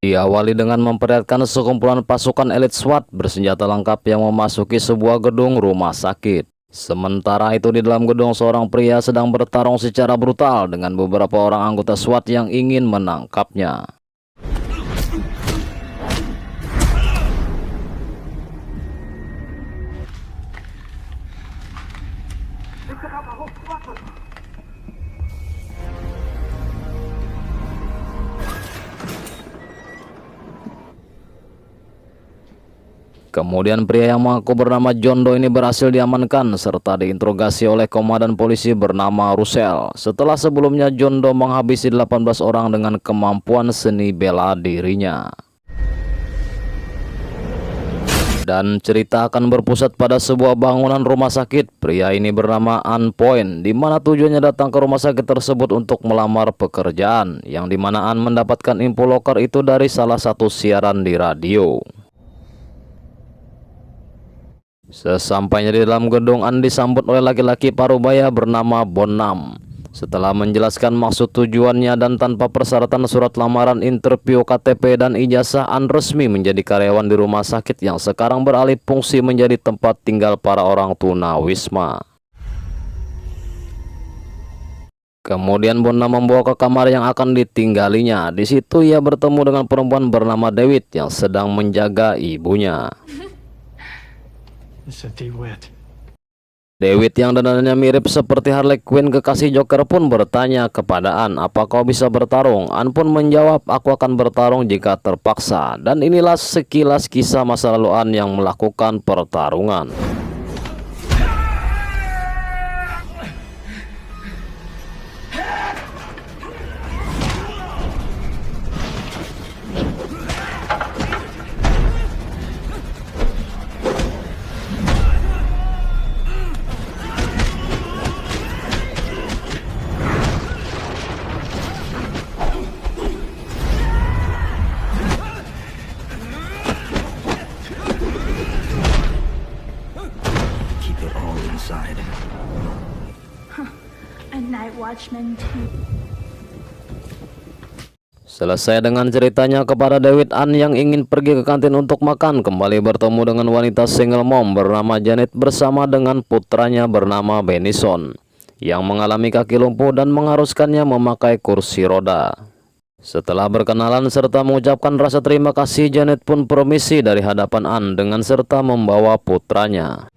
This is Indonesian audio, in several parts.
Diawali dengan memperlihatkan sekumpulan pasukan elit SWAT bersenjata lengkap yang memasuki sebuah gedung rumah sakit. Sementara itu di dalam gedung seorang pria sedang bertarung secara brutal dengan beberapa orang anggota SWAT yang ingin menangkapnya. Kemudian pria yang mengaku bernama John Doe ini berhasil diamankan serta diinterogasi oleh komandan polisi bernama Russell. Setelah sebelumnya John Doe menghabisi 18 orang dengan kemampuan seni bela dirinya. Dan cerita akan berpusat pada sebuah bangunan rumah sakit. Pria ini bernama An Point, di mana tujuannya datang ke rumah sakit tersebut untuk melamar pekerjaan, yang dimana An mendapatkan info loker itu dari salah satu siaran di radio. Sesampainya di dalam gedung, An disambut oleh laki-laki parubaya bernama Bonham. Setelah menjelaskan maksud tujuannya dan tanpa persyaratan surat lamaran, interview, KTP, dan ijazah, An resmi menjadi karyawan di rumah sakit yang sekarang beralih fungsi menjadi tempat tinggal para orang tunawisma. Kemudian Bonham membawa ke kamar yang akan ditinggalinya. Di situ ia bertemu dengan perempuan bernama Dewitt yang sedang menjaga ibunya. Dewitt yang dandanannya mirip seperti Harley Quinn, kekasih Joker, pun bertanya kepada An, "Apa kau bisa bertarung?" An pun menjawab, "Aku akan bertarung jika terpaksa." Dan inilah sekilas kisah masa lalu An yang melakukan pertarungan. Selesai dengan ceritanya kepada Dewitt, An yang ingin pergi ke kantin untuk makan kembali bertemu dengan wanita single mom bernama Janet bersama dengan putranya bernama Benison yang mengalami kaki lumpuh dan mengharuskannya memakai kursi roda. Setelah berkenalan serta mengucapkan rasa terima kasih, Janet pun permisi dari hadapan An dengan serta membawa putranya.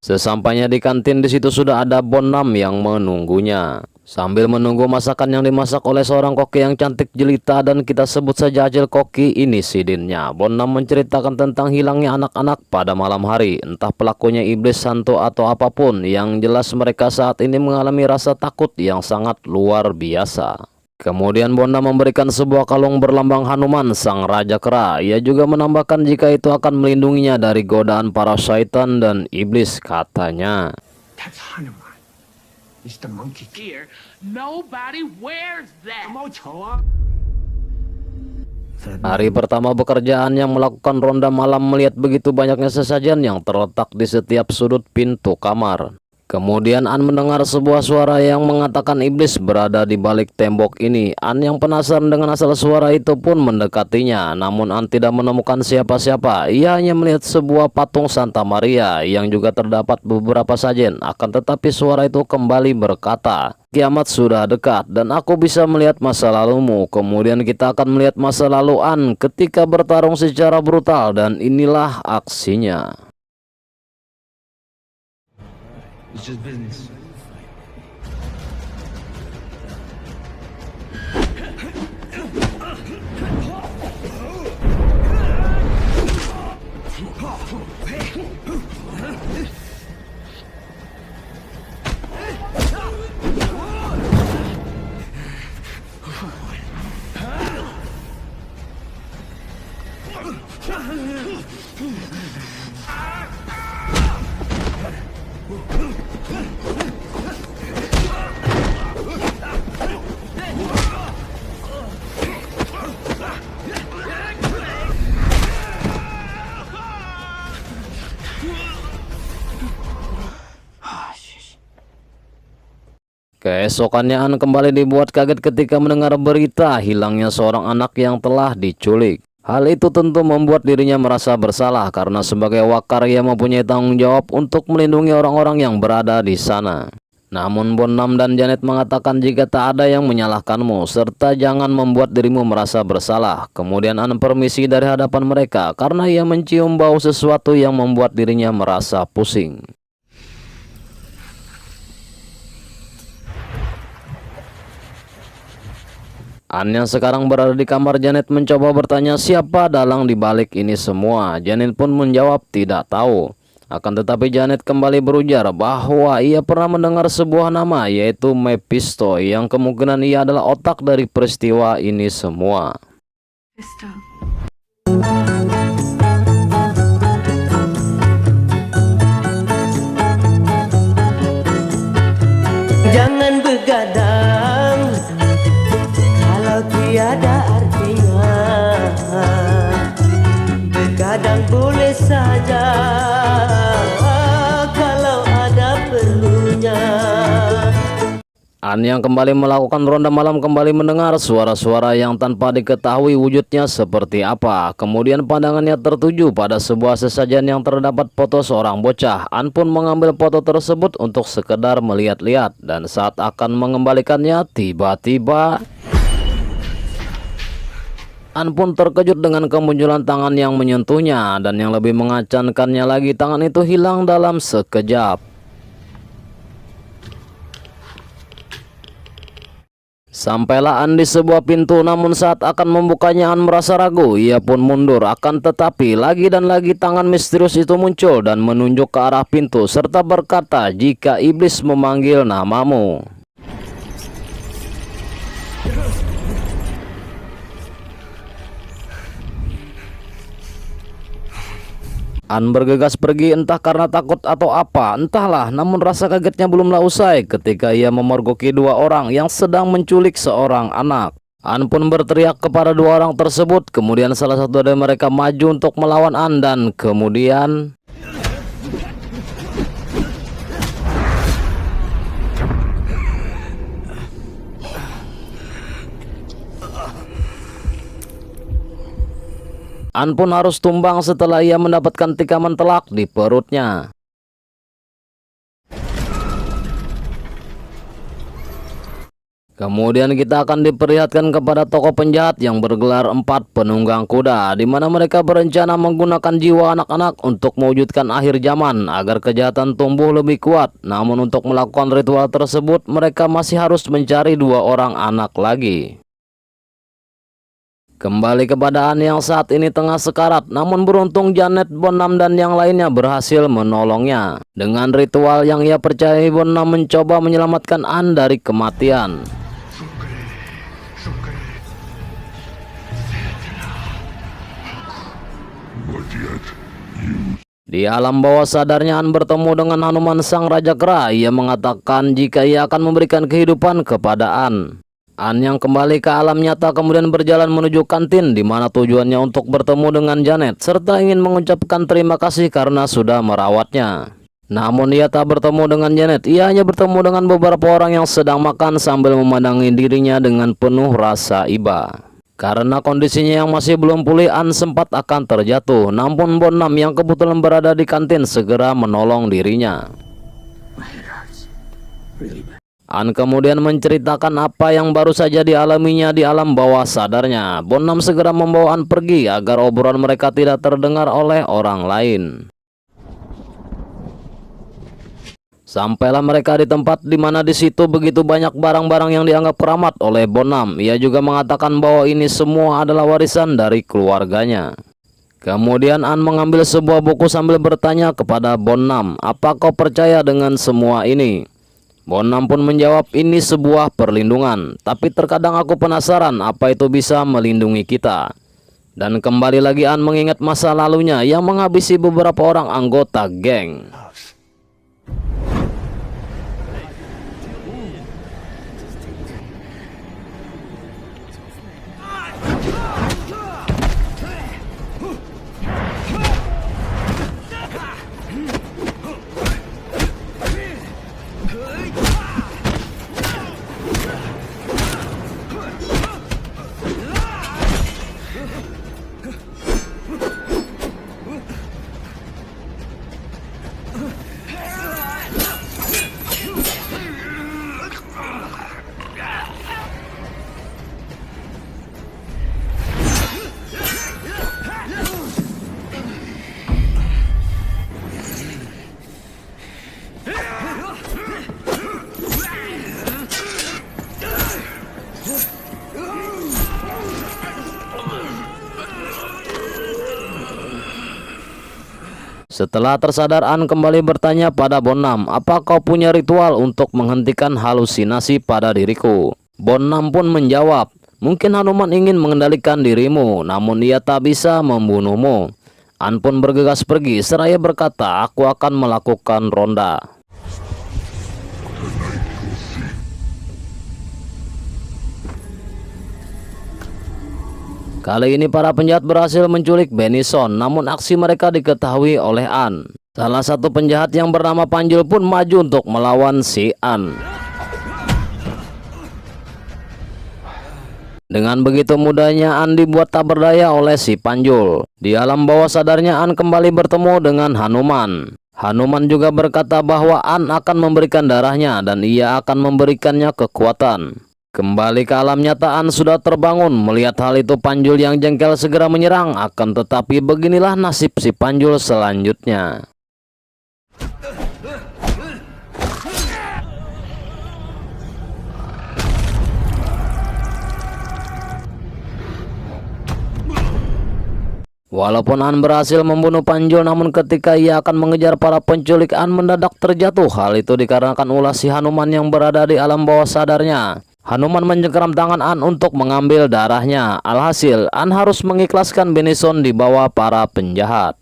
Sesampainya di kantin, di situ sudah ada Bonham yang menunggunya. Sambil menunggu masakan yang dimasak oleh seorang koki yang cantik jelita dan kita sebut saja Acil Koki ini sidinnya, Bonham menceritakan tentang hilangnya anak-anak pada malam hari. Entah pelakunya iblis, hantu, atau apapun, yang jelas mereka saat ini mengalami rasa takut yang sangat luar biasa. Kemudian Bonham memberikan sebuah kalung berlambang Hanuman, sang raja kera. Ia juga menambahkan jika itu akan melindunginya dari godaan para syaitan dan iblis, katanya. Hari pertama pekerjaannya melakukan ronda malam, melihat begitu banyaknya sesajen yang terletak di setiap sudut pintu kamar. Kemudian An mendengar sebuah suara yang mengatakan iblis berada di balik tembok ini. An yang penasaran dengan asal suara itu pun mendekatinya, namun An tidak menemukan siapa-siapa. Ia hanya melihat sebuah patung Santa Maria yang juga terdapat beberapa sajen. Akan tetapi suara itu kembali berkata, "Kiamat sudah dekat dan aku bisa melihat masa lalumu." Kemudian kita akan melihat masa lalu An ketika bertarung secara brutal, dan inilah aksinya. It's just business. Keesokannya An kembali dibuat kaget ketika mendengar berita hilangnya seorang anak yang telah diculik. Hal itu tentu membuat dirinya merasa bersalah karena sebagai wakar ia mempunyai tanggung jawab untuk melindungi orang-orang yang berada di sana. Namun Bonam dan Janet mengatakan jika tak ada yang menyalahkanmu serta jangan membuat dirimu merasa bersalah. Kemudian An permisi dari hadapan mereka karena ia mencium bau sesuatu yang membuat dirinya merasa pusing. An yang sekarang berada di kamar Janet mencoba bertanya siapa dalang di balik ini semua. Janet pun menjawab tidak tahu. Akan tetapi Janet kembali berujar bahwa ia pernah mendengar sebuah nama yaitu Mephisto yang kemungkinan ia adalah otak dari peristiwa ini semua. Jangan begadang kalau tiada artinya. Begadang boleh saja kalau ada perlunya. An yang kembali melakukan ronda malam kembali mendengar suara-suara yang tanpa diketahui wujudnya seperti apa. Kemudian pandangannya tertuju pada sebuah sesajen yang terdapat foto seorang bocah. An pun mengambil foto tersebut untuk sekedar melihat-lihat. Dan saat akan mengembalikannya, tiba-tiba An pun terkejut dengan kemunculan tangan yang menyentuhnya. Dan yang lebih mengacankannya lagi, tangan itu hilang dalam sekejap. Sampailah An di sebuah pintu, namun saat akan membukanya An merasa ragu. Ia pun mundur, akan tetapi lagi dan lagi tangan misterius itu muncul dan menunjuk ke arah pintu serta berkata, jika iblis memanggil namamu. An bergegas pergi entah karena takut atau apa, entahlah, namun rasa kagetnya belumlah usai ketika ia memergoki dua orang yang sedang menculik seorang anak. An pun berteriak kepada dua orang tersebut, kemudian salah satu dari mereka maju untuk melawan An dan kemudian An pun harus tumbang setelah ia mendapatkan tikaman telak di perutnya. Kemudian kita akan diperlihatkan kepada tokoh penjahat yang bergelar 4 penunggang kuda, di mana mereka berencana menggunakan jiwa anak-anak untuk mewujudkan akhir zaman agar kejahatan tumbuh lebih kuat. Namun untuk melakukan ritual tersebut mereka masih harus mencari 2 orang anak lagi. Kembali kepada An yang saat ini tengah sekarat, namun beruntung Janet, Bonam dan yang lainnya berhasil menolongnya. Dengan ritual yang ia percayai, Bonam mencoba menyelamatkan An dari kematian. Di alam bawah sadarnya An bertemu dengan Hanuman sang Raja Kera. Ia mengatakan jika ia akan memberikan kehidupan kepada An. An yang kembali ke alam nyata kemudian berjalan menuju kantin di mana tujuannya untuk bertemu dengan Janet serta ingin mengucapkan terima kasih karena sudah merawatnya. Namun ia tak bertemu dengan Janet, ia hanya bertemu dengan beberapa orang yang sedang makan sambil memandangi dirinya dengan penuh rasa iba. Karena kondisinya yang masih belum pulih, An sempat akan terjatuh. Namun Bonam yang kebetulan berada di kantin segera menolong dirinya. An kemudian menceritakan apa yang baru saja dialaminya di alam bawah sadarnya. Bonam segera membawa An pergi agar obrolan mereka tidak terdengar oleh orang lain. Sampailah mereka di tempat di mana di situ begitu banyak barang-barang yang dianggap keramat oleh Bonam. Ia juga mengatakan bahwa ini semua adalah warisan dari keluarganya. Kemudian An mengambil sebuah buku sambil bertanya kepada Bonam, "Apa kau percaya dengan semua ini?" Bonam pun menjawab, "Ini sebuah perlindungan, tapi terkadang aku penasaran apa itu bisa melindungi kita." Dan kembali lagi An mengingat masa lalunya yang menghabisi beberapa orang anggota geng. Setelah tersadar, An kembali bertanya pada Bonam, "Apa kau punya ritual untuk menghentikan halusinasi pada diriku?" Bonam pun menjawab, "Mungkin Hanuman ingin mengendalikan dirimu, namun ia tak bisa membunuhmu." An pun bergegas pergi seraya berkata, "Aku akan melakukan ronda." Kali ini para penjahat berhasil menculik Benison, namun aksi mereka diketahui oleh An. Salah satu penjahat yang bernama Panjul pun maju untuk melawan si An. Dengan begitu mudahnya An dibuat tak berdaya oleh si Panjul. Di alam bawah sadarnya An kembali bertemu dengan Hanuman. Hanuman juga berkata bahwa An akan memberikan darahnya dan ia akan memberikannya kekuatan. Kembali ke alam nyata, An sudah terbangun. Melihat hal itu, Panjul yang jengkel segera menyerang. Akan tetapi beginilah nasib si Panjul selanjutnya. Walaupun An berhasil membunuh Panjul, namun ketika ia akan mengejar para penculik, An mendadak terjatuh. Hal itu dikarenakan ulah si Hanuman yang berada di alam bawah sadarnya. Hanuman mencengkeram tangan An untuk mengambil darahnya. Alhasil, An harus mengikhlaskan Benison di bawah para penjahat.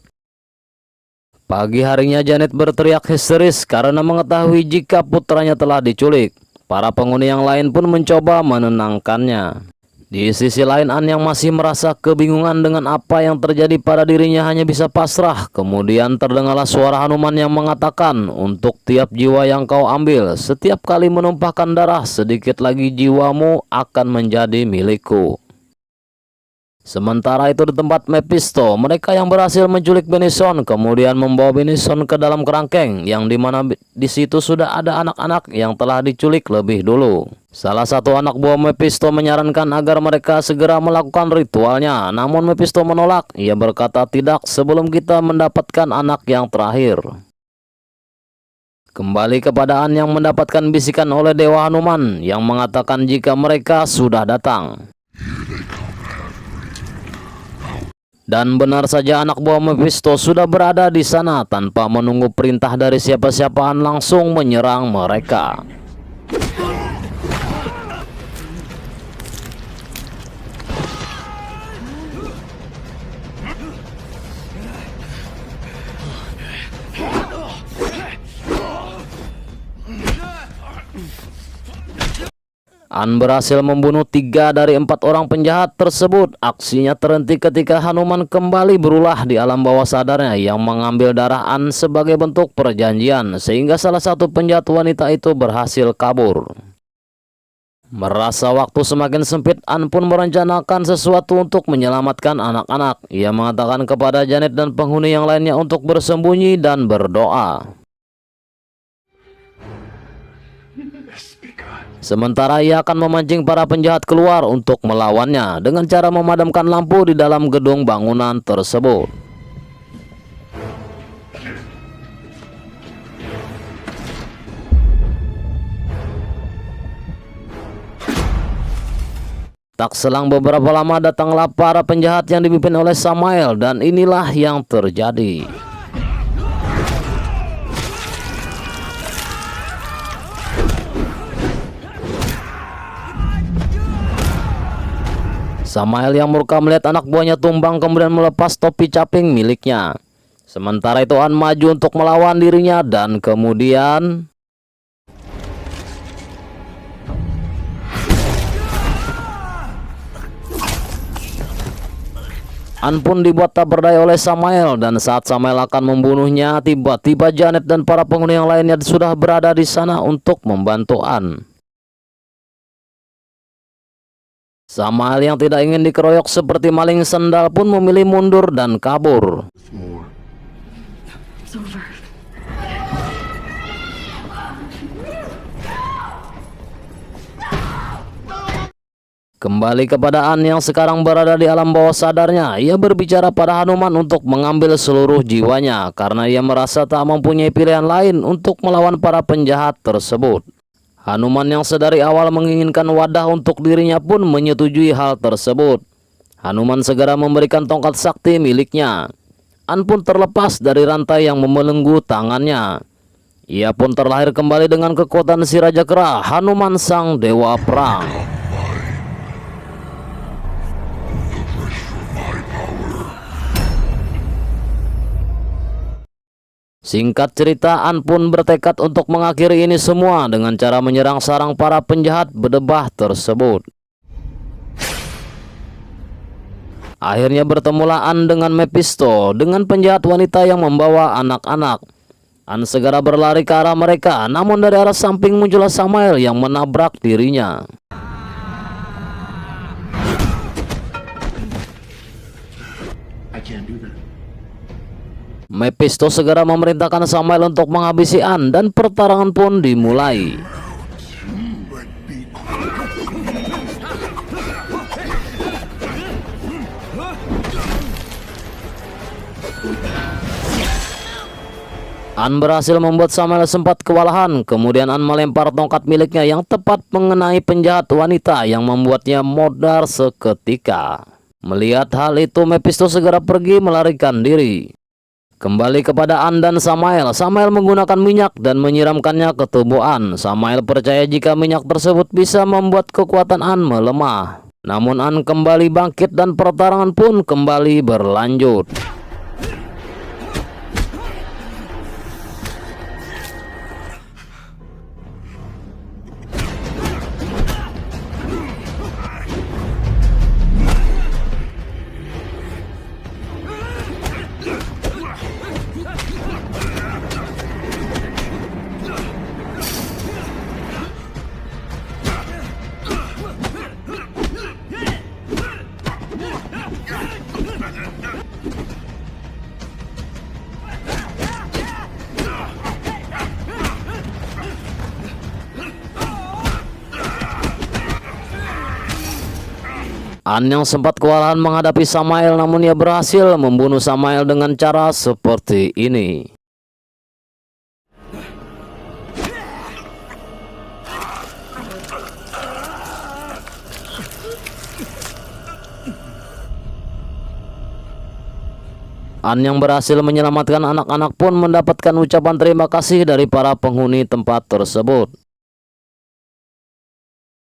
Pagi harinya Janet berteriak histeris karena mengetahui jika putranya telah diculik. Para penghuni yang lain pun mencoba menenangkannya. Di sisi lain, An yang masih merasa kebingungan dengan apa yang terjadi pada dirinya hanya bisa pasrah. Kemudian terdengarlah suara Hanuman yang mengatakan, "Untuk tiap jiwa yang kau ambil, setiap kali menumpahkan darah, sedikit lagi jiwamu akan menjadi milikku." Sementara itu di tempat Mephisto, mereka yang berhasil menculik Benison kemudian membawa Benison ke dalam kerangkeng, yang dimana di situ sudah ada anak-anak yang telah diculik lebih dulu. Salah satu anak buah Mephisto menyarankan agar mereka segera melakukan ritualnya, namun Mephisto menolak. Ia berkata, "Tidak, sebelum kita mendapatkan anak yang terakhir." Kembali kepada An yang mendapatkan bisikan oleh Dewa Hanuman yang mengatakan jika mereka sudah datang. Dan benar saja, anak buah Mephisto sudah berada di sana. Tanpa menunggu perintah dari siapa-siapa, An langsung menyerang mereka. An berhasil membunuh 3 dari 4 orang penjahat tersebut. Aksinya terhenti ketika Hanuman kembali berulah di alam bawah sadarnya yang mengambil darah An sebagai bentuk perjanjian, sehingga salah satu penjahat wanita itu berhasil kabur. Merasa waktu semakin sempit, An pun merencanakan sesuatu untuk menyelamatkan anak-anak. Ia mengatakan kepada Janet dan penghuni yang lainnya untuk bersembunyi dan berdoa. Sementara ia akan memancing para penjahat keluar untuk melawannya dengan cara memadamkan lampu di dalam gedung bangunan tersebut. Tak selang beberapa lama datanglah para penjahat yang dipimpin oleh Samael, dan inilah yang terjadi. Samael yang murka melihat anak buahnya tumbang kemudian melepas topi caping miliknya. Sementara itu An maju untuk melawan dirinya dan kemudian An pun dibuat tak berdaya oleh Samael, dan saat Samael akan membunuhnya, tiba-tiba Janet dan para penghuni yang lainnya sudah berada di sana untuk membantu An. Samael yang tidak ingin dikeroyok seperti maling sendal pun memilih mundur dan kabur. Kembali kepada An yang sekarang berada di alam bawah sadarnya, ia berbicara pada Hanuman untuk mengambil seluruh jiwanya karena ia merasa tak mempunyai pilihan lain untuk melawan para penjahat tersebut. Hanuman yang sedari awal menginginkan wadah untuk dirinya pun menyetujui hal tersebut. Hanuman segera memberikan tongkat sakti miliknya. An pun terlepas dari rantai yang membelenggu tangannya. Ia pun terlahir kembali dengan kekuatan si Raja Kera, Hanuman sang dewa perang. Singkat cerita, An pun bertekad untuk mengakhiri ini semua dengan cara menyerang sarang para penjahat berdebah tersebut. Akhirnya bertemulah An dengan Mephisto, dengan penjahat wanita yang membawa anak-anak. An segera berlari ke arah mereka, namun dari arah samping muncullah Samael yang menabrak dirinya. I can't do that. Mephisto segera memerintahkan Samael untuk menghabisi An dan pertarungan pun dimulai. An berhasil membuat Samael sempat kewalahan, kemudian An melempar tongkat miliknya yang tepat mengenai penjahat wanita yang membuatnya modar seketika. Melihat hal itu, Mephisto segera pergi melarikan diri. Kembali kepada An dan Samael, Samael menggunakan minyak dan menyiramkannya ke tubuh An. Samael percaya jika minyak tersebut bisa membuat kekuatan An melemah. Namun An kembali bangkit dan pertarungan pun kembali berlanjut. An yang sempat kewalahan menghadapi Samael, namun ia berhasil membunuh Samael dengan cara seperti ini. An yang berhasil menyelamatkan anak-anak pun mendapatkan ucapan terima kasih dari para penghuni tempat tersebut.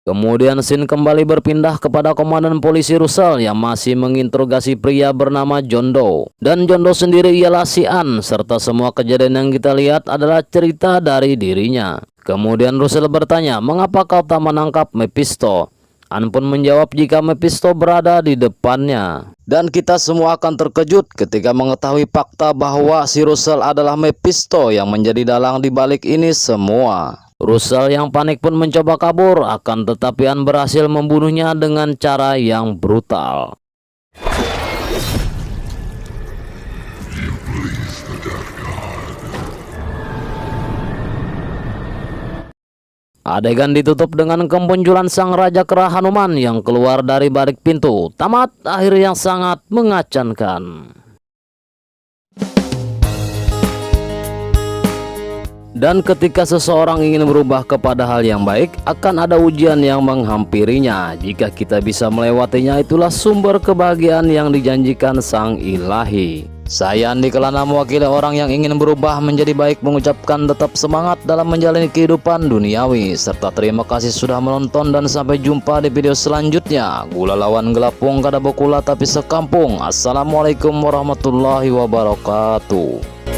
Kemudian scene kembali berpindah kepada komandan polisi Russell yang masih menginterogasi pria bernama John Doe. Dan John Doe sendiri ialah si An, serta semua kejadian yang kita lihat adalah cerita dari dirinya. Kemudian Russell bertanya, mengapa kau tak menangkap Mephisto? An pun menjawab jika Mephisto berada di depannya. Dan kita semua akan terkejut ketika mengetahui fakta bahwa si Russell adalah Mephisto yang menjadi dalang di balik ini semua. Russell yang panik pun mencoba kabur, akan tetapi An berhasil membunuhnya dengan cara yang brutal. Adegan ditutup dengan kemunculan sang Raja Kera Hanuman yang keluar dari balik pintu. Tamat akhir yang sangat mengacankan. Dan ketika seseorang ingin berubah kepada hal yang baik, akan ada ujian yang menghampirinya. Jika kita bisa melewatinya, itulah sumber kebahagiaan yang dijanjikan Sang Ilahi. Saya Andi Kelana, mewakili orang yang ingin berubah menjadi baik, mengucapkan tetap semangat dalam menjalani kehidupan duniawi. Serta terima kasih sudah menonton dan sampai jumpa di video selanjutnya. Gula lawan gelapung kada bokula tapi sekampung. Assalamualaikum warahmatullahi wabarakatuh.